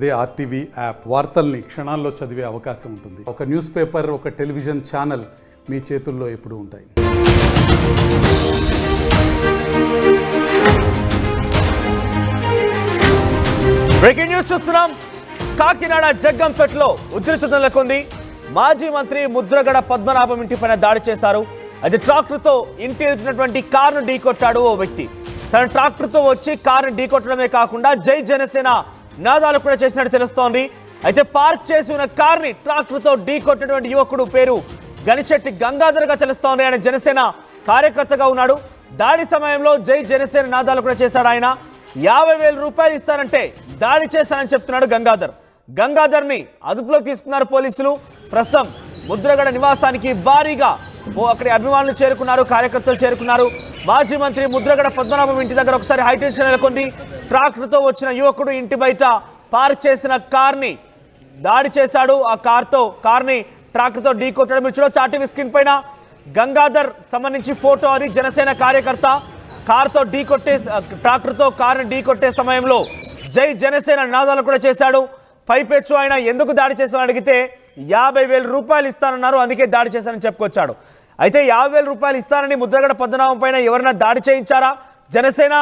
అదే RTV app వార్తల్ని క్షణాల్లో చదివే అవకాశం ఉంటుంది. ఒక న్యూస్ పేపర్, ఒక టెలివిజన్ ఛానల్ మీ చేతుల్లో ఎప్పుడూ ఉంటాయి. బ్రేకింగ్ న్యూస్ చూస్తున్నాం. కాకినాడ జగ్గంపేటలో ఉద్రిక్తత నెలకొంది. మాజీ మంత్రి ముద్రగడ పద్మనాభం ఇంటిపైన దాడి చేశారు. అది ట్రాక్టర్తో ఇంటి వచ్చినటువంటి కారును ఢీకొట్టాడు ఓ వ్యక్తి. తన ట్రాక్టర్తో వచ్చి కారును ఢీకొట్టడమే కాకుండా జై జనసేన నాదాలు కూడా చేసినట్టు తెలుస్తోంది. అయితే పార్క్ చేసి ఉన్న కార్ని ట్రాక్టర్తో ఢీకొట్టినటువంటి యువకుడు పేరు గనిశెట్టి గంగాధర్గా తెలుస్తోంది. ఆయన జనసేన కార్యకర్తగా ఉన్నాడు. దాడి సమయంలో జై జనసేన నాదాలు కూడా చేశాడు. ఆయన 50,000 రూపాయలు ఇస్తానంటే దాడి చేశానని చెప్తున్నాడు గంగాధర్ని అదుపులోకి తీసుకున్నారు పోలీసులు. ప్రస్తుతం ముద్రగడ నివాసానికి భారీగా అక్కడి అభిమానులు చేరుకున్నారు, కార్యకర్తలు చేరుకున్నారు. మాజీ మంత్రి ముద్రగడ పద్మనాభం ఇంటి దగ్గర ఒకసారి హైటెన్షన్ నెలకొంది. ట్రాక్టర్తో వచ్చిన యువకుడు ఇంటి బయట పార్క్ చేసిన కార్ని దాడి చేశాడు. ఆ కార్ని ట్రాక్టర్తో ఢీకొట్టడం. మీరు చూడొచ్చు ఆర్టీవీ స్క్రీన్ పైన గంగాధర్ సంబంధించి ఫోటో. అది జనసేన కార్యకర్త. కారుతో ట్రాక్టర్తో కారుని ఢీకొట్టే సమయంలో జై జనసేన నినాదాలు కూడా చేశాడు. పైపెచ్చు ఆయన ఎందుకు దాడి చేశామని అడిగితే 50,000 రూపాయలు ఇస్తానన్నారు, అందుకే దాడి చేశానని చెప్పుకొచ్చాడు. అయితే 50,000 రూపాయలు ఇస్తానని ముద్రగడ పద్మనాభం పైన ఎవరైనా దాడి చేయించారా? జనసేన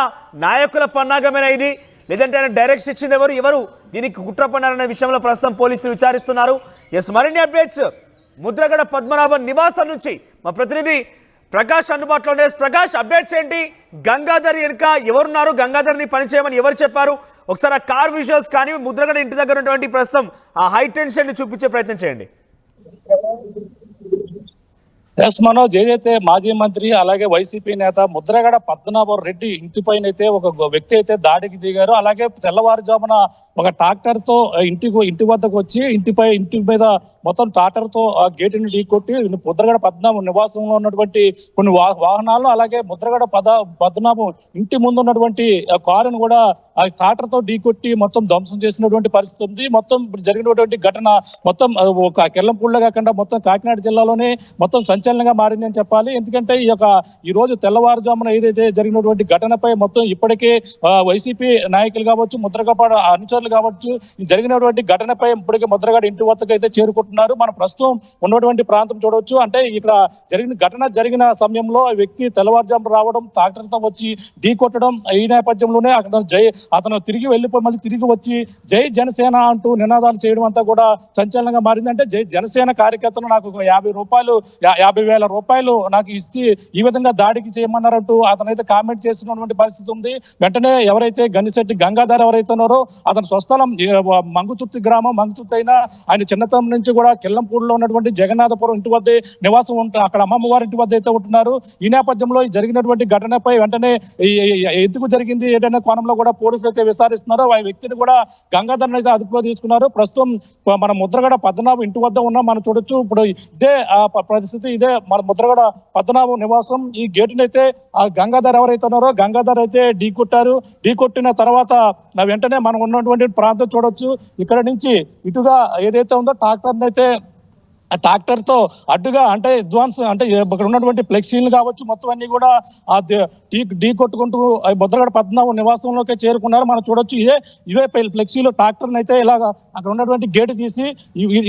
నాయకుల పన్నాగమైన ఇది, లేదంటే ఆయన డైరెక్షన్ ఇచ్చింది ఎవరు దీనికి కుట్ర పన్నారనే విషయంలో ప్రస్తుతం పోలీసులు విచారిస్తున్నారు. మరిన్ని అప్డేట్స్ ముద్రగడ పద్మనాభం నివాసం నుంచి మా ప్రతినిధి ప్రకాష్ అందుబాటులో ఉండే. ప్రకాష్, అప్డేట్స్ ఏంటి? గంగాధర్ వెనుక ఎవరున్నారు? గంగాధర్ని పనిచేయమని ఎవరు చెప్పారు? ఒకసారి ఆ కార్ విజువల్స్ కానీ ముద్రగడ ఇంటి దగ్గర ఉన్నటువంటి ప్రస్తుతం ఆ హై టెన్షన్ ని చూపించే ప్రయత్నం చేయండి. ఎస్ మనోజ్, ఏదైతే మాజీ మంత్రి అలాగే వైసీపీ నేత ముద్రగడ పద్మనాభం రెడ్డి ఇంటిపైన అయితే ఒక వ్యక్తి అయితే దాడికి దిగారు. అలాగే తెల్లవారుజామున ఒక ట్రాక్టర్ తో ఇంటి వద్దకు వచ్చి ఇంటి మీద మొత్తం ట్రాక్టర్ తో గేటుని ఢీకొట్టి ముద్రగడ పద్మనాభం నివాసంలో ఉన్నటువంటి కొన్ని వాహనాలు, అలాగే ముద్రగడ పద్మనాభం ఇంటి ముందు ఉన్నటువంటి కారును కూడా ఆ ట్రాక్టర్ తో ఢీకొట్టి మొత్తం ధ్వంసం చేసినటువంటి పరిస్థితి ఉంది. మొత్తం జరిగినటువంటి ఘటన మొత్తం ఒక కెల్లంపూడిలో కాకుండా మొత్తం కాకినాడ జిల్లాలోనే మొత్తం సంచలనంగా మారింది అని చెప్పాలి. ఎందుకంటే ఈ రోజు తెల్లవారుజామున ఏదైతే జరిగినటువంటి ఘటనపై మొత్తం ఇప్పటికే వైసీపీ నాయకులు కావచ్చు, ముద్రగడ అనుచరులు కావచ్చు, ఈ జరిగినటువంటి ఘటనపై ఇప్పటికే ముద్రగడ ఇంటి వద్దకు అయితే చేరుకుంటున్నారు. మన ప్రస్తుతం ఉన్నటువంటి ప్రాంతం చూడవచ్చు. అంటే ఇక్కడ జరిగిన సమయంలో ఆ వ్యక్తి తెల్లవారుజామున రావడం, ట్రాక్టర్తో వచ్చి ఢీకొట్టడం, ఈ నేపథ్యంలోనే అతను తిరిగి వెళ్ళిపోయి మళ్ళీ తిరిగి వచ్చి జై జనసేన అంటూ నినాదాలు చేయడం అంతా కూడా సంచలనంగా మారింది. అంటే జై జనసేన కార్యకర్తలు నాకు 50,000 రూపాయలు నాకు ఇచ్చి ఈ విధంగా దాడికి చేయమన్నారంటూ అతనైతే కామెంట్ చేసినటువంటి పరిస్థితి ఉంది. వెంటనే ఎవరైతే గనిశెట్టి గంగాధర్ ఎవరైతే ఉన్నారో అతని స్వస్థలం మంగుతుర్తి గ్రామం. మంగుతుర్తి అయినా ఆయన చిన్నతనం నుంచి కూడా కిల్లంపూడిలో ఉన్నటువంటి జగన్నాథపురం ఇంటి వద్దే నివాసం ఉంటారు. అక్కడ అమ్మమ్మ ఇంటి వద్ద అయితే ఉంటున్నారు. ఈ నేపథ్యంలో జరిగినటువంటి ఘటనపై వెంటనే ఎందుకు జరిగింది ఏదైనా కోణంలో కూడా పోలీసులు అయితే విచారిస్తున్నారు. ఆ వ్యక్తిని కూడా గంగాధర్ని అయితే అదుపులో తీసుకున్నారు. ప్రస్తుతం మన ముద్రగడ పద్మనాభం ఇంటి వద్ద ఉన్నాం. మనం చూడొచ్చు. ఇప్పుడు ఇదే పరిస్థితి, ఇదే మన ముద్రగడ పద్మనాభం నివాసం. ఈ గేటుని అయితే ఆ గంగాధర్ ఎవరైతే ఉన్నారో గంగాధర్ అయితే ఢీకొట్టిన తర్వాత వెంటనే మనం ఉన్నటువంటి ప్రాంతం చూడొచ్చు. ఇక్కడ నుంచి ఇటుగా ఏదైతే ఉందో ట్రాక్టర్ని అయితే ట్రాక్టర్ తో అడ్డుగా అంటే అడ్వాన్స్ అంటే ఇక్కడ ఉన్నటువంటి ఫ్లెక్సీలు కావచ్చు మొత్తం అన్ని కూడా ఢీ కొట్టుకుంటూ ముద్రగడ పద్మనాభం నివాసంలోకి చేరుకున్నారు. మనం చూడొచ్చు. ఇవే ఫ్లెక్సీలు ట్రాక్టర్ని అయితే ఇలాగ అక్కడ ఉన్నటువంటి గేటు తీసి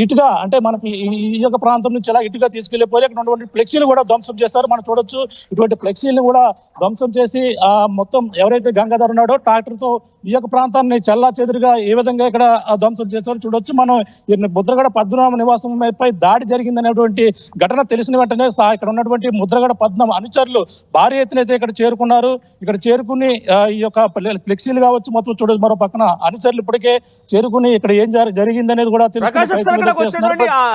ఇటుగా అంటే మనకి ఈ యొక్క ప్రాంతం నుంచి ఇలా ఇటుగా తీసుకెళ్లిపోయి అక్కడ ఉన్నటువంటి ఫ్లెక్సీలు కూడా ధ్వంసం చేస్తారు. మనం చూడొచ్చు. ఇటువంటి ఫ్లెక్సీలను కూడా ధ్వంసం చేసి మొత్తం ఎవరైతే గంగాధర్ ఉన్నాడో ట్రాక్టర్ తో ఈ యొక్క ప్రాంతాన్ని చల్లా చెదురుగా ఏ విధంగా ఇక్కడ ధ్వంసం చేస్తారో చూడొచ్చు. మనం ముద్రగడ పద్మనాభం నివాసం పై దాడి జరిగిందనేటువంటి ఘటన తెలిసిన వెంటనే ఇక్కడ ఉన్నటువంటి ముద్రగడ పద్మనాభం అనుచరులు భారీ ఎత్తున అయితే ఇక్కడ చేరుకున్నారు. ఇక్కడ చేరుకుని ఈ యొక్క ఫ్లెక్సీలు కావచ్చు మొత్తం చూడొచ్చు. మరో పక్కన అనుచరులు ఇప్పటికే చేరుకుని ఇక్కడ ఏం జరిగింది అనేది కూడా తెలుసు.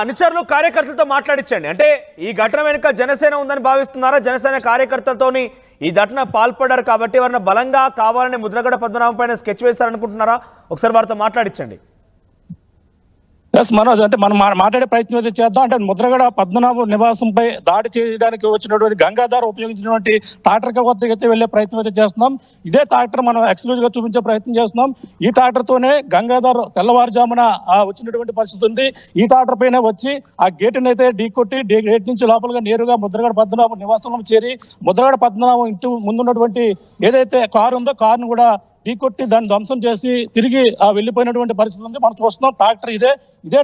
అనుచరులు కార్యకర్తలతో మాట్లాడించండి. అంటే ఈ ఘటన వెనుక జనసేన ఉందని భావిస్తున్నారా? జనసేన కార్యకర్తలతోని ఈ ఘటన పాల్పడ్డారు కాబట్టి ఎవరైనా బలంగా కావాలని ముద్రగడ పద్మనాభం పైన స్కెచ్ వేశారనుకుంటున్నారా? ఒకసారి వారితో మాట్లాడించండి. ఎస్ మనోజ్, అంటే మనం మాట్లాడే ప్రయత్నం అయితే చేద్దాం. అంటే ముద్రగడ పద్మనాభం నివాసంపై దాడి చేయడానికి వచ్చినటువంటి గంగాధర్ ఉపయోగించినటువంటి ట్రాక్టర్ వద్దకు అయితే వెళ్లే ప్రయత్నం అయితే చేస్తున్నాం. ఇదే ట్రాక్టర్ మనం ఎక్స్క్లూజివ్ గా చూపించే ప్రయత్నం చేస్తున్నాం. ఈ ట్రాక్టర్ తోనే గంగాధర్ తెల్లవారుజామున వచ్చినటువంటి పరిస్థితి ఉంది. ఈ ట్రాక్టర్ పైన వచ్చి ఆ గేటుని అయితే ఢీకొట్టి గేట్ నుంచి లోపలిగా నేరుగా ముద్రగడ పద్మనాభం నివాసంలో చేరి ముద్రగడ పద్మనాభం ఇంటి ముందున్నటువంటి ఏదైతే కారు ఉందో కారును కూడా ఢీకొట్టి దాన్ని ధ్వంసం చేసి తిరిగి వెళ్ళిపోయినటువంటి పరిస్థితి ఉంది. మనం చూస్తున్నాం ట్రాక్టర్ ఇదే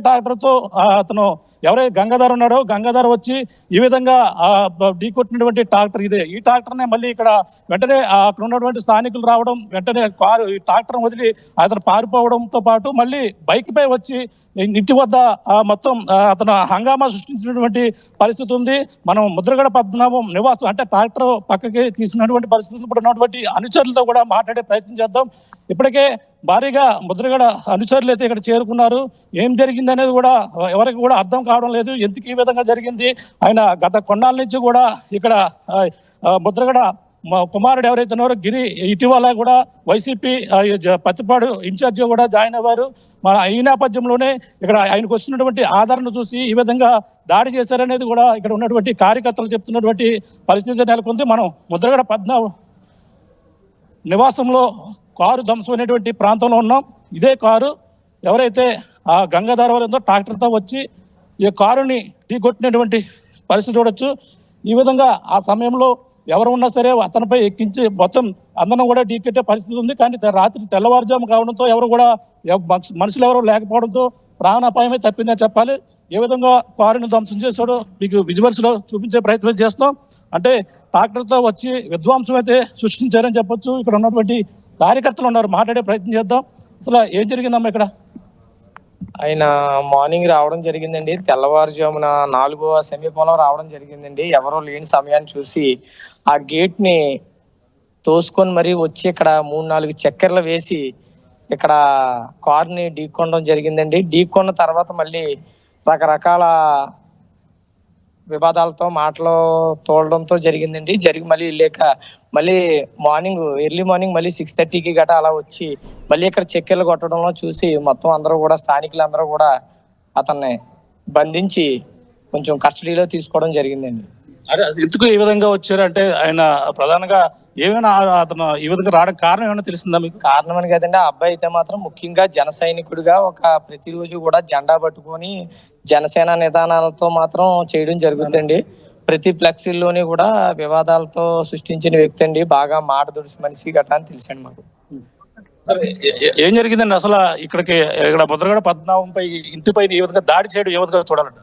ట్రాక్టర్తో అతను ఎవరైతే గంగాధర్ ఉన్నాడో గంగాధర్ వచ్చి ఈ విధంగా ఢీకొట్టినటువంటి ట్రాక్టర్ ఈ ట్రాక్టర్నే మళ్ళీ ఇక్కడ వెంటనే అక్కడ ఉన్నటువంటి స్థానికులు రావడం, వెంటనే ఈ ట్రాక్టర్ వదిలి అతను పారిపోవడంతో పాటు మళ్ళీ బైక్ పై వచ్చి ఇంటి వద్ద మొత్తం అతను హంగామా సృష్టించినటువంటి పరిస్థితి ఉంది. మనం ముద్రగడ పద్మనాభం నివాసం అంటే ట్రాక్టర్ పక్కకి తీసినటువంటి పరిస్థితి. ఇప్పుడు ఉన్నటువంటి అనుచరులతో కూడా మాట్లాడే ప్రయత్నం చేద్దాం. ఇప్పటికే భారీగా ముద్రగడ అనుచరులు అయితే ఇక్కడ చేరుకున్నారు. ఏం జరిగింది అనేది కూడా ఎవరికి కూడా అర్థం కావడం లేదు. ఎందుకు ఈ విధంగా జరిగింది, ఆయన గత కొన్నాళ్ళ నుంచి కూడా ఇక్కడ ముద్రగడ కుమారుడు ఎవరైతే ఉన్నారో గిరి ఇటీవల కూడా వైసీపీ పత్తిపాడు ఇన్ఛార్జి కూడా జాయిన్ అయ్యారు. మన ఈ నేపథ్యంలోనే ఇక్కడ ఆయనకు వచ్చినటువంటి ఆదరణ చూసి ఈ విధంగా దాడి చేశారనేది కూడా ఇక్కడ ఉన్నటువంటి కార్యకర్తలు చెప్తున్నటువంటి పరిస్థితి నెలకొంది. మనం ముద్రగడ పద్మనాభం నివాసంలో కారు ధ్వంసమైనటువంటి ప్రాంతంలో ఉన్నాం. ఇదే కారు ఎవరైతే గంగాధర్ వారితో ట్రాక్టర్తో వచ్చి ఈ కారుని ఢీకొట్టినటువంటి పరిస్థితి చూడొచ్చు. ఈ విధంగా ఆ సమయంలో ఎవరు ఉన్నా సరే అతనిపై ఎక్కించి మొత్తం అందరం కూడా ఢీకొట్టే పరిస్థితి ఉంది. కానీ రాత్రి తెల్లవారుజాము కావడంతో ఎవరు కూడా మనుషులు ఎవరు లేకపోవడంతో ప్రాణాపాయమే తప్పిందని చెప్పాలి. ఏ విధంగా కారుని ధ్వంసం చేశాడో మీకు విజువల్స్ లో చూపించే ప్రయత్నం చేస్తాం. అంటే ట్రాక్టర్తో వచ్చి విధ్వంసం అయితే సృష్టించారని చెప్పొచ్చు. ఇక్కడ ఉన్నటువంటి కార్యకర్తలు ఉన్నారు, మాట్లాడే ప్రయత్నం చేద్దాం. అసలు ఏం జరిగిందమ్మా ఇక్కడ? ఆయన మార్నింగ్ రావడం జరిగిందండి. తెల్లవారుజామున 4వ సమీపంలో రావడం జరిగిందండి. ఎవరో లేని సమయాన్ని చూసి ఆ గేట్ ని తోసుకొని మరీ వచ్చి ఇక్కడ 3-4 చక్కెరలు వేసి ఇక్కడ కారుని ఢీకొనడం జరిగిందండి. ఢీకొన్న తర్వాత మళ్ళీ రకరకాల వివాదాలతో మాటలు తోలడంతో జరిగిందండి. జరిగి మళ్ళీ లేక మళ్ళీ ఎర్లీ మార్నింగ్ మళ్ళీ 6:30కి గట అలా వచ్చి మళ్ళీ ఇక్కడ చక్కెరలు కొట్టడంలో చూసి మొత్తం అందరూ కూడా స్థానికులందరూ కూడా అతన్ని బంధించి కొంచెం కస్టడీలో తీసుకోవడం జరిగిందండి. అదే ఎందుకు ఈ విధంగా వచ్చారు అంటే ఆయన ప్రధానంగా ఏమైనా అతను ఈ విధంగా రావడం కారణం ఏమైనా తెలిసిందా మీకు? కారణం అని కదండి, ఆ అబ్బాయి అయితే మాత్రం ముఖ్యంగా జన సైనికుడిగా ప్రతిరోజు కూడా జెండా పట్టుకొని జనసేన నిదానాలతో మాత్రం చేయడం జరుగుతుందండి. ప్రతి ఫ్లెక్సీల్లోని కూడా వివాదాలతో సృష్టించిన వ్యక్తి అండి. బాగా మాట దుడిసి మనిషి గట్రా అని తెలిసండి మాకు. ఏం జరిగిందండి అసలు ఇక్కడ ముద్రగడ పద్మనాభంపై ఇంటిపై ఈ విధంగా దాడి చేయడం ఏ విధంగా చూడాలంట?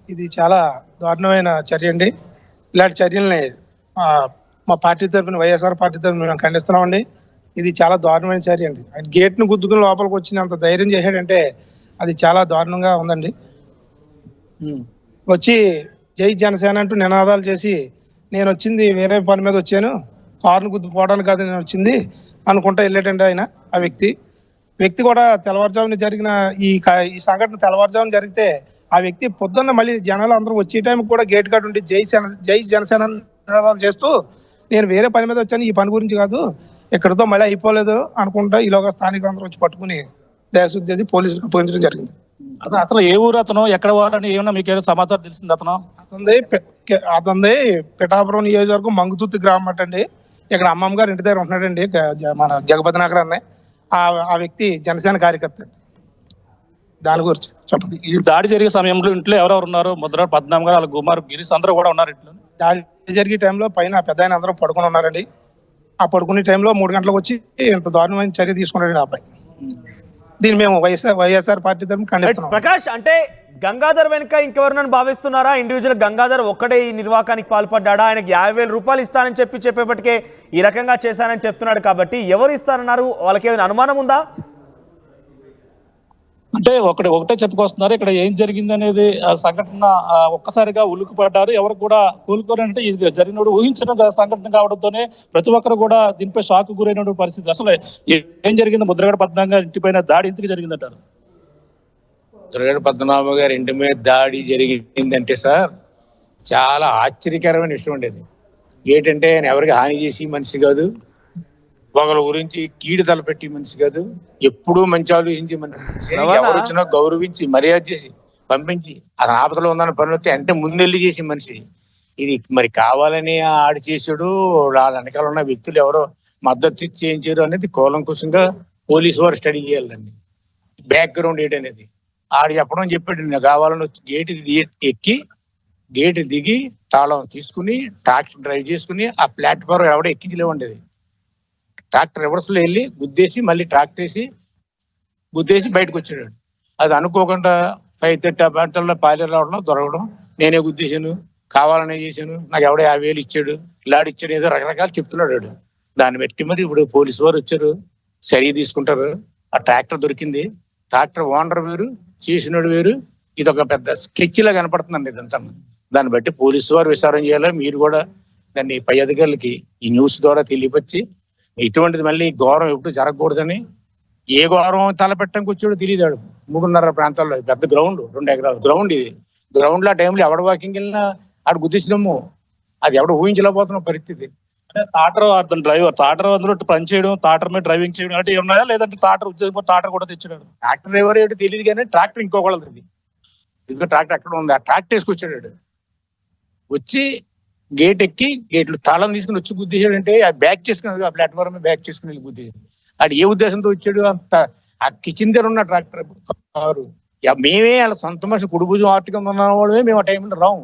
ఇది చాలా దారుణమైన చర్య అండి. ఇలాంటి చర్యల్ని మా పార్టీ తరఫున, వైఎస్ఆర్ పార్టీ తరఫున మేము ఖండిస్తున్నామండి. ఇది చాలా దారుణమైన చర్య అండి. ఆయన గేట్ను గుద్దుకుని లోపలికి వచ్చినంత ధైర్యం చేశాడంటే అది చాలా దారుణంగా ఉందండి. వచ్చి జై జనసేన అంటూ నినాదాలు చేసి నేను వచ్చింది వేరే పని మీద వచ్చాను, కారును గుద్దుకోవడానికి కాదు నేను వచ్చింది అనుకుంటా వెళ్ళాడండి ఆయన. ఆ వ్యక్తి కూడా తెల్లవారుజామున జరిగిన ఈ సంఘటన తెల్లవారుజామున జరిగితే ఆ వ్యక్తి పొద్దున్న మళ్ళీ జనాలు అందరూ వచ్చే టైంకి కూడా గేట్ కాడ ఉండి జై జనసేన నినాదాలు చేస్తూ నేను వేరే పని మీద వచ్చాను, ఈ పని గురించి కాదు, ఎక్కడితో మళ్ళీ అయిపోలేదు అనుకుంటా ఈలోగా స్థానికులు అందరూ వచ్చి పట్టుకుని దయశుద్ధి చేసి పోలీసులకు అప్పగించడం జరిగింది. అతను ఏ ఊరు, అతను ఎక్కడ వారని ఏమన్నా మీకు సమాచారం తెలిసింది? అతనిది పిఠాపురం నియోజకవర్గం మంగుతుర్తి గ్రామం అంటండి. ఇక్కడ అమ్మమ్మ గారు ఇంటి దగ్గర ఉంటున్నాడండి, మన జగపతి నగర్ అన్నయ్య. ఆ వ్యక్తి జనసేన కార్యకర్త. దాని గురించి చెప్పండి. ఈ దాడి జరిగే సమయంలో ఇంట్లో ఎవరెవరు ఉన్నారు? ముద్రగడ పద్మనాభం గారు, వాళ్ళ కుమారు గిరీష్ అందరూ కూడా ఉన్నారు ఇంట్లో. దాడి జరిగే టైంలో పైన పెద్ద ఆయన అందరూ పడుకుని ఉన్నారండి. ఆ పడుకునే టైంలో 3 గంటలకు వచ్చి ఇంత దారుణమైన చర్య తీసుకున్నాడండి ఆ అబ్బాయి. దీన్ని మేము వైఎస్ఆర్ పార్టీ తరఫున ఖండిస్తున్నాం. ప్రకాష్, అంటే గంగాధర్ వెనుక ఇంకెవరినని భావిస్తున్నారా? ఇండివిజువల్ గంగాధర్ ఒక్కడే ఈ నిర్వాకానికి పాల్పడ్డా? ఆయనకి 50,000 రూపాయలు ఇస్తానని చెప్పేపటికే ఈ రకంగా చేశానని చెప్తున్నాడు కాబట్టి ఎవరు ఇస్తారన్నారు? వాళ్ళకి ఏమైనా అనుమానం ఉందా? అంటే ఒకటే చెప్పుకొస్తున్నారు. ఇక్కడ ఏం జరిగింది అనేది సంఘటన ఒక్కసారిగా ఉలిక్కిపడ్డారు. ఎవరు కూడా కోలుకోరంటే ఇది జరిగిన ఊహించిన సంఘటన కావడంతోనే ప్రతి ఒక్కరు కూడా దీనిపై షాక్ గురైన పరిస్థితి. అసలు ఏం జరిగింది? ముద్రగడ పద్మనాభం గారి ఇంటిపైన దాడి ఎందుకు జరిగిందంటారు? ముద్రగడ పద్మనాభం గారి ఇంటి మీద దాడి జరిగిందంటే సార్ చాలా ఆశ్చర్యకరమైన విషయం ఉండేది. ఏంటంటే ఆయన ఎవరికి హాని చేసి మనిషి కాదు, ఒకరి గురించి కీడు తలపెట్టి మనిషి కాదు, ఎప్పుడూ మంచి ఆలోచించి మనిషి. ఎవరు వచ్చినా గౌరవించి మర్యాద చేసి పంపించి అతను ఆపదలో ఉందని పని వస్తే అంటే ముందెళ్ళి చేసి మనిషి. ఇది మరి కావాలని ఆడు చేసాడు, వాళ్ళ వెనకాల ఉన్న వ్యక్తులు ఎవరో మద్దతు ఇచ్చి చేయించారు అనేది కూలంకుశంగా పోలీసు వారు స్టడీ చేయాలండి. బ్యాక్గ్రౌండ్ ఏంటనేది ఆడు చెప్పాడు. నేను కావాలని గేటు ఎక్కి గేటు దిగి తాళం తీసుకుని టాక్సీ డ్రైవ్ చేసుకుని ఆ ప్లాట్ఫామ్ ఎవడో ఎక్కించలేవండి. ట్రాక్టర్ రివర్స్లో వెళ్ళి గుద్దేసి మళ్ళీ ట్రాక్టర్ వేసి గుద్దేసి బయటకు వచ్చాడు. అది అనుకోకుండా 5:30 గంటల్లో పాలేరు రావడం దొరకడం, నేనే గుద్దేశాను, కావాలనే చేశాను, నాకు ఎవడో 50,000 ఇచ్చాడు, ఇలాడు ఇచ్చాడు, ఏదో రకరకాలు చెప్తున్నాడు వాడు. దాన్ని బట్టి మరి ఇప్పుడు పోలీసు వారు వచ్చారు, చర్య తీసుకుంటారు. ఆ ట్రాక్టర్ దొరికింది, ట్రాక్టర్ ఓనర్ వేరు, చేసినోడు వేరు. ఇది ఒక పెద్ద స్కెచ్ లా కనపడుతుందండి ఇదంతా. దాన్ని బట్టి పోలీసు వారు విచారణ చేయాలి. మీరు కూడా దాన్ని పై అధికారులకి ఈ న్యూస్ ద్వారా తెలియపరిచి ఇటువంటిది మళ్ళీ ఘోరం ఎప్పుడు జరగకూడదని, ఏ ఘోరం తలపెట్టడానికి వచ్చాడో తెలియదాడు. 3:30 ప్రాంతాల్లో పెద్ద గ్రౌండ్, 2 ఎకరాల గ్రౌండ్. ఇది గ్రౌండ్ లో టైంలో ఎవడ వాకింగ్ వెళ్ళినా ఆడ గుద్దేసినాము. అది ఎవడ ఊహించలేకపోతున్న పరిస్థితి. అంటే టాటర్ డ్రైవర్, టాటర్ అందులో పని చేయడం, టాటర్ మీద డ్రైవింగ్ చేయడం అంటే ఉన్నాయా, లేదంటే టాటర్ ఉద్యోగం టాటర్ కూడా తెచ్చాడు? ట్రాక్టర్ డ్రైవర్ ఏంటో తెలియదు కానీ ట్రాక్టర్ ఇంకొకళ్ళది. ఇంకో ట్రాక్టర్ అక్కడ ఉంది, ఆ ట్రాక్టర్ వేసుకొచ్చాడు. వచ్చి గేట్ ఎక్కి గేట్లు తాళం తీసుకుని వచ్చి గుద్దేశాడంటే అది బ్యాక్ చేసుకుని, ఆ ప్లాట్ఫామ్ బ్యాక్ చేసుకుని వెళ్ళి గుద్దేశాడు. అది ఏ ఉద్దేశంతో వచ్చాడు? అంత ఆ కిచెన్ దగ్గర ఉన్న ట్రాక్టర్ కారు మేమే అలా సొంత మనిషి కుడిభుజం ఆర్టికం ఉన్న వాళ్ళమే మేము ఆ టైంలో రాము,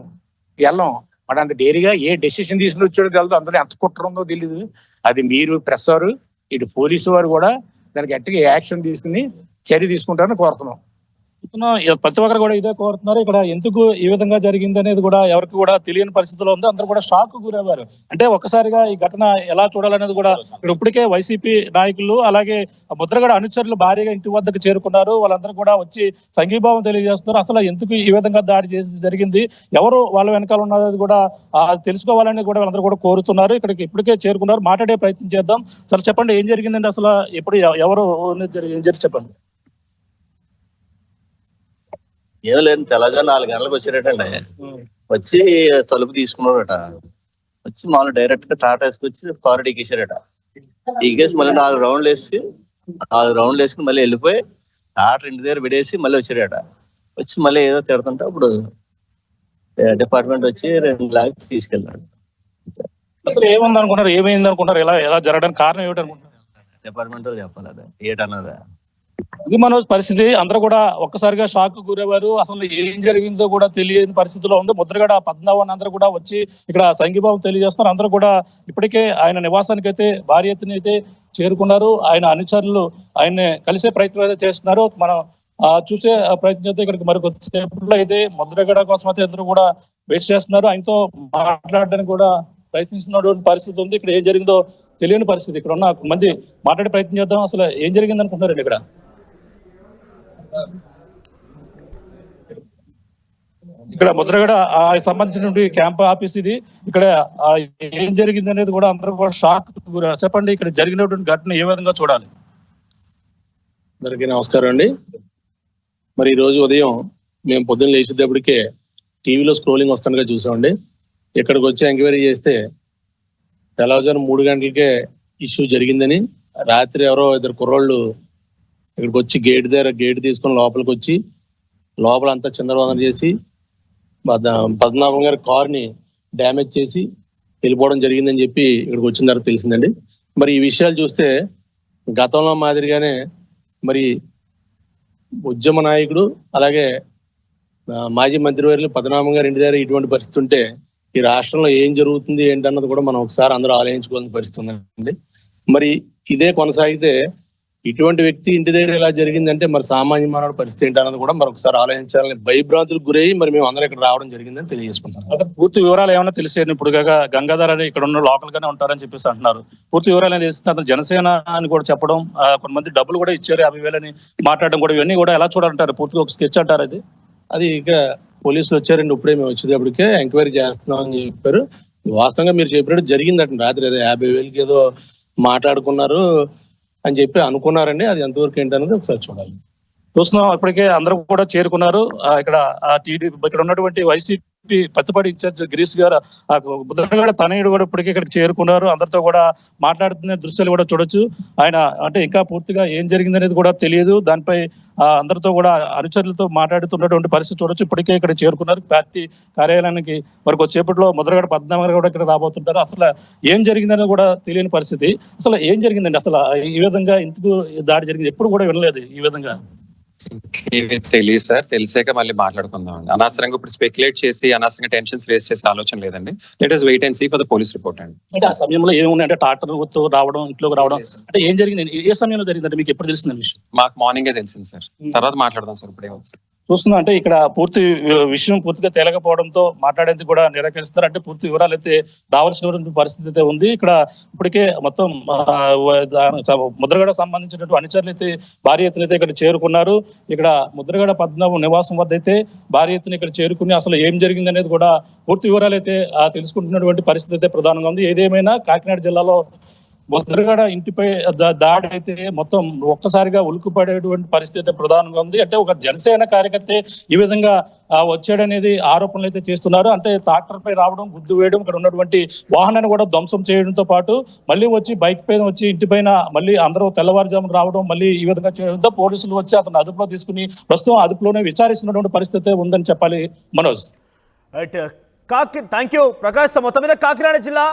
వెళ్ళాం. మరి అంత డేరీగా ఏ డెసిషన్ తీసుకుని వచ్చాడో తెలియదు, అందులో ఎంత కుట్ర ఉందో తెలియదు. అది మీరు ప్రెస్ వారు, ఇటు పోలీసు వారు కూడా దానికి గట్టిగా యాక్షన్ తీసుకుని చర్య తీసుకుంటారని కోరుతున్నాం. ప్రతి ఒక్కరు కూడా ఇదే కోరుతున్నారు. ఇక్కడ ఎందుకు ఈ విధంగా జరిగింది అనేది కూడా ఎవరికి కూడా తెలియని పరిస్థితిలో ఉంది. అందరూ కూడా షాక్ గురయ్యారు. అంటే ఒక్కసారిగా ఈ ఘటన ఎలా చూడాలనేది కూడా ఇక్కడ ఇప్పటికే వైసీపీ నాయకులు అలాగే ముద్రగడ అనుచరులు భారీగా ఇంటి వద్దకు చేరుకున్నారు. వాళ్ళందరూ కూడా వచ్చి సంఘీభావం తెలియజేస్తున్నారు. అసలు ఎందుకు ఈ విధంగా దాడి చేసి జరిగింది, ఎవరు వాళ్ళ వెనకాల ఉన్నది కూడా తెలుసుకోవాలని కూడా వాళ్ళందరూ కూడా కోరుతున్నారు. ఇక్కడికి ఇప్పటికే చేరుకున్నారు, మాట్లాడే ప్రయత్నం చేద్దాం. అసలు చెప్పండి, ఏం జరిగిందండి? అసలు ఎప్పుడు ఎవరు ఏం జరిగి చెప్పండి. ఏం లేదు, తెల్లజారు 4 గంటలకు వచ్చారటండి. వచ్చి తలుపు తీసుకున్నాడట. వచ్చి మామూలు డైరెక్ట్ గా టాటా వేసుకొచ్చి కారు ఎక్కేసారట. ఎక్కేసి మళ్ళీ 4 రౌండ్లు వేసుకుని మళ్ళీ వెళ్ళిపోయి టాటర్ ఇంటి దగ్గర విడేసి మళ్ళీ వచ్చారట. వచ్చి మళ్ళీ ఏదో తిడుతుంటే అప్పుడు డిపార్ట్మెంట్ వచ్చి 2 లాక్స్ తీసుకెళ్ళాడు. అసలు ఏముంది అనుకుంటారు, ఏమైంది అనుకుంటారు, ఎలా జరగడానికి కారణం ఏమిటనుకుంటారు? డిపార్ట్మెంట్ చెప్పాలి అదే ఏటన్నదా. ఇది మన పరిస్థితి. అందరూ కూడా ఒక్కసారిగా షాక్ గురయ్యారు. అసలు ఏం జరిగిందో కూడా తెలియని పరిస్థితిలో ఉంది. ముద్రగడ పద్మనాభన్ అందరూ కూడా వచ్చి ఇక్కడ సంఘీభావం తెలియజేస్తున్నారు. అందరూ కూడా ఇప్పటికే ఆయన నివాసానికి అయితే భారీ ఎత్తున అయితే చేరుకున్నారు. ఆయన అనుచరులు ఆయన్ని కలిసే ప్రయత్నం అయితే చేస్తున్నారు. మనం చూసే ప్రయత్నం చేస్తే ఇక్కడికి మరికొద్దిసేపట్లో అయితే ముద్రగడ కోసం అయితే అందరూ కూడా వెయిట్ చేస్తున్నారు. ఆయనతో మాట్లాడడానికి కూడా ప్రయత్నిస్తున్నటువంటి పరిస్థితి ఉంది. ఇక్కడ ఏం జరిగిందో తెలియని పరిస్థితి. ఇక్కడ ఉన్న మంది మాట్లాడే ప్రయత్నం చేద్దాం. అసలు ఏం జరిగింది అనుకుంటున్నారండి? ఇక్కడ ముద్రగడ సంబంధించినటువంటి క్యాంప్ ఆఫీస్ ఇది. ఇక్కడ ఏం జరిగింది అనేది కూడా అందరూ కూడా షాక్. చెప్పండి, ఇక్కడ జరిగినటువంటి ఘటన ఏ విధంగా చూడాలి? అందరికీ నమస్కారం అండి. మరి ఈ రోజు ఉదయం మేము పొద్దున్న లేచేటప్పటికే టీవీలో స్క్రోలింగ్ వస్తుండగా చూసామండి. ఇక్కడికి వచ్చి ఎంక్వైరీ చేస్తే తెల్లవారుజాము 3 గంటలకే ఇష్యూ జరిగిందని, రాత్రి ఎవరో 2 కుర్రోళ్ళు ఇక్కడికి వచ్చి గేట్ తీసుకొని లోపలికి వచ్చి లోపల అంతా చిందరవందర చేసి పద్మనాభం గారి కార్ని డ్యామేజ్ చేసి వెళ్ళిపోవడం జరిగిందని చెప్పి ఇక్కడికి వచ్చిన తర్వాత తెలిసిందండి. మరి ఈ విషయాలు చూస్తే గతంలో మాదిరిగానే మరి ఉద్యమ నాయకుడు అలాగే మాజీ మంత్రివర్యులు పద్మనాభం గారి ఇంటి దగ్గర ఇటువంటి పరిస్థితి ఉంటే ఈ రాష్ట్రంలో ఏం జరుగుతుంది ఏంటన్నది కూడా మనం ఒకసారి అందరూ ఆలోచించుకోవాల్సిన పరిస్థితి ఉందండి. మరి ఇదే కొనసాగితే ఇటువంటి వ్యక్తి ఇంటి దగ్గర ఇలా జరిగిందంటే మరి సామాన్య మానవుడి పరిస్థితి ఏంటన్నది కూడా మరొకసారి ఆలోచించాలని భయభ్రాంతులకు గురయ్యి మరి మేము అందరం ఇక్కడ రావడం జరిగిందని తెలియజేసుకుంటాం. పూర్తి వివరాలు ఏమైనా తెలిసే? ఇప్పుడు గంగాధర్ అని ఇక్కడ ఉన్న లోకల్ గానే ఉంటారని చెప్పేసి అంటున్నారు. పూర్తి వివరాలు తెలిస్తే అతను జనసేన అని కూడా చెప్పడం, కొంతమంది డబ్బులు కూడా ఇచ్చారు 50,000 అని మాట్లాడడం కూడా, ఇవన్నీ కూడా ఎలా చూడాలంటారు? పూర్తిగా ఒక స్కెచ్ అంటారు అది ఇక పోలీసులు వచ్చారండి. ఇప్పుడే మేము వచ్చేటప్పటికే ఎంక్వైరీ చేస్తున్నాం అని చెప్పారు. వాస్తవంగా మీరు చెప్పినట్టు జరిగిందట. రాత్రి ఏదో 50,000కి ఏదో మాట్లాడుకున్నారు అని చెప్పి అనుకున్నారండి. అది ఎంతవరకు ఏంటనేది ఒకసారి చూడాలి. చూస్తున్నాం. ఇప్పటికే అందరూ కూడా చేరుకున్నారు. ఇక్కడ ఇక్కడ ఉన్నటువంటి వైసీపీ పత్తిపాటి ఇన్ఛార్జ్ గిరీష్ గారు, ముద్రగడ తనయుడు కూడా ఇప్పటికే ఇక్కడికి చేరుకున్నారు. అందరితో కూడా మాట్లాడుతున్న దృశ్యాలు కూడా చూడొచ్చు. ఆయన అంటే ఇంకా పూర్తిగా ఏం జరిగింది అనేది కూడా తెలియదు. దానిపై అందరితో కూడా అనుచరులతో మాట్లాడుతున్నటువంటి పరిస్థితి చూడొచ్చు. ఇప్పటికే ఇక్కడ చేరుకున్నారు. పార్టీ కార్యాలయానికి మరి కొద్దిసేపట్లో ముద్రగడ పద్మనాభం గారు కూడా ఇక్కడ రాబోతుంటారు. అసలు ఏం జరిగిందని కూడా తెలియని పరిస్థితి. అసలు ఏం జరిగిందండి? అసలు ఈ విధంగా ఇందుకు దాడి జరిగింది ఎప్పుడు కూడా వినలేదు ఈ విధంగా. ఇంకేమీ తెలియదు సార్, తెలిసాక మళ్ళీ మాట్లాడుకుందాం అండి. అనవసరంగా ఇప్పుడు స్పెక్యులేట్ చేసి అనవసరంగా టెన్షన్స్ రేస్ చేసే ఆలోచన లేదండి. Let us wait and see for the police report అండి. అంటే ఆ సమయంలో ఏమున్నాయి అంటే ట్రాక్టర్ రావడం, ఇంట్లోకి రావడం అంటే ఏం జరిగింది, ఏ సమయంలో జరిగిందంటే మీకు ఎప్పుడు తెలిసింది విషయం? మాకు మార్నింగే తెలిసింది సార్, తర్వాత మాట్లాడదాం సార్. ఇప్పుడు ఏమవుతుంది చూస్తున్నా అంటే ఇక్కడ పూర్తి విషయం పూర్తిగా తేలకపోవడంతో మాట్లాడేందుకు కూడా నిరాకరిస్తున్నారు. అంటే పూర్తి వివరాలు అయితే రావాల్సినటువంటి పరిస్థితి అయితే ఉంది. ఇక్కడ ఇప్పటికే మొత్తం ముద్రగడ సంబంధించినటువంటి అనుచరులు అయితే భారీ ఎత్తున అయితే ఇక్కడ చేరుకున్నారు. ఇక్కడ ముద్రగడ పద్మనాభం నివాసం వద్ద అయితే భారీ ఎత్తున ఇక్కడ చేరుకుని అసలు ఏం జరిగింది అనేది కూడా పూర్తి వివరాలు అయితే తెలుసుకుంటున్నటువంటి పరిస్థితి అయితే ప్రధానంగా ఉంది. ఏదేమైనా కాకినాడ జిల్లాలో ముద్రగడ ఇంటిపై దాడి అయితే మొత్తం ఒక్కసారిగా ఉలిక్కిపడేటువంటి పరిస్థితి అయితే ప్రధానంగా ఉంది. అంటే ఒక జనసేన కార్యకర్తే ఈ విధంగా వచ్చాడనేది ఆరోపణలు అయితే చేస్తున్నారు. అంటే ట్రాక్టర్ పై రావడం, గుద్దు వేయడం, ఇక్కడ ఉన్నటువంటి వాహనాన్ని కూడా ధ్వంసం చేయడంతో పాటు మళ్ళీ వచ్చి బైక్ పైన వచ్చి ఇంటి పైన మళ్ళీ అందరూ తెల్లవారుజామున రావడం, మళ్ళీ ఈ విధంగా చేయడంతో పోలీసులు వచ్చి అతను అదుపులో తీసుకుని ప్రస్తుతం అదుపులోనే విచారిస్తున్నటువంటి పరిస్థితి ఉందని చెప్పాలి. Manoj. Right, thank you Prakash. మొత్తం మీద కాకినాడ జిల్లా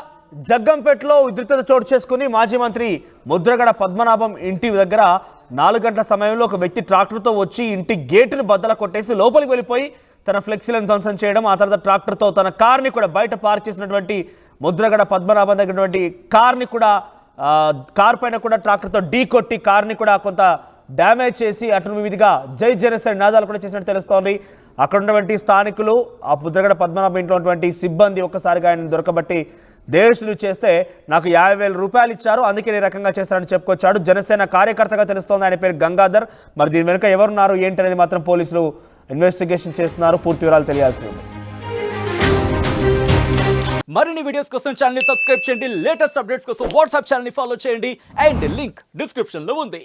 జగ్గంపేటలో ఉద్రిక్తత చోటు చేసుకుని మాజీ మంత్రి ముద్రగడ పద్మనాభం ఇంటి దగ్గర 4 గంటల సమయంలో ఒక వ్యక్తి ట్రాక్టర్తో వచ్చి ఇంటి గేటును బద్దల కొట్టేసి లోపలికి వెళ్ళిపోయి తన ఫ్లెక్సీలను ధ్వంసం చేయడం, ఆ తర్వాత ట్రాక్టర్తో తన కార్ని కూడా బయట పార్క్ చేసినటువంటి ముద్రగడ పద్మనాభం దగ్గరటువంటి కార్ని కూడా కార్ పైన కూడా ట్రాక్టర్తో ఢీ కొట్టి కార్ని కూడా కొంత డ్యామేజ్ చేసి అటు విధిగా జై జనసేన నినాదాలు కూడా చేసినట్టు తెలుస్తోంది. అక్కడ ఉన్నటువంటి స్థానికులు, ఆ ముద్రగడ పద్మనాభం ఇంట్లో ఉన్నటువంటి సిబ్బంది ఒక్కసారిగా ఆయన దొరకబట్టి దేశులు చేస్తే నాకు 50,000 రూపాయలు ఇచ్చారు, అందుకే ఈ రకంగా చేశారని చెప్పుకొచ్చాడు. జనసేన కార్యకర్తగా తెలుస్తోంది. ఆయన పేరు గంగాధర్. మరి దీని వెనుక ఎవరున్నారు ఏంటి అనేది మాత్రం పోలీసులు ఇన్వెస్టిగేషన్ చేస్తున్నారు. పూర్తి వివరాలు తెలియాల్సి ఉంది. మరిన్ని వీడియోస్ కోసం ఛానల్ ని సబ్స్క్రైబ్ చేయండి. లేటెస్ట్ అప్డేట్స్ కోసం వాట్సాప్ ఛానల్ ని ఫాలో చేయండి. అండ్ లింక్ డిస్క్రిప్షన్ లో ఉంది.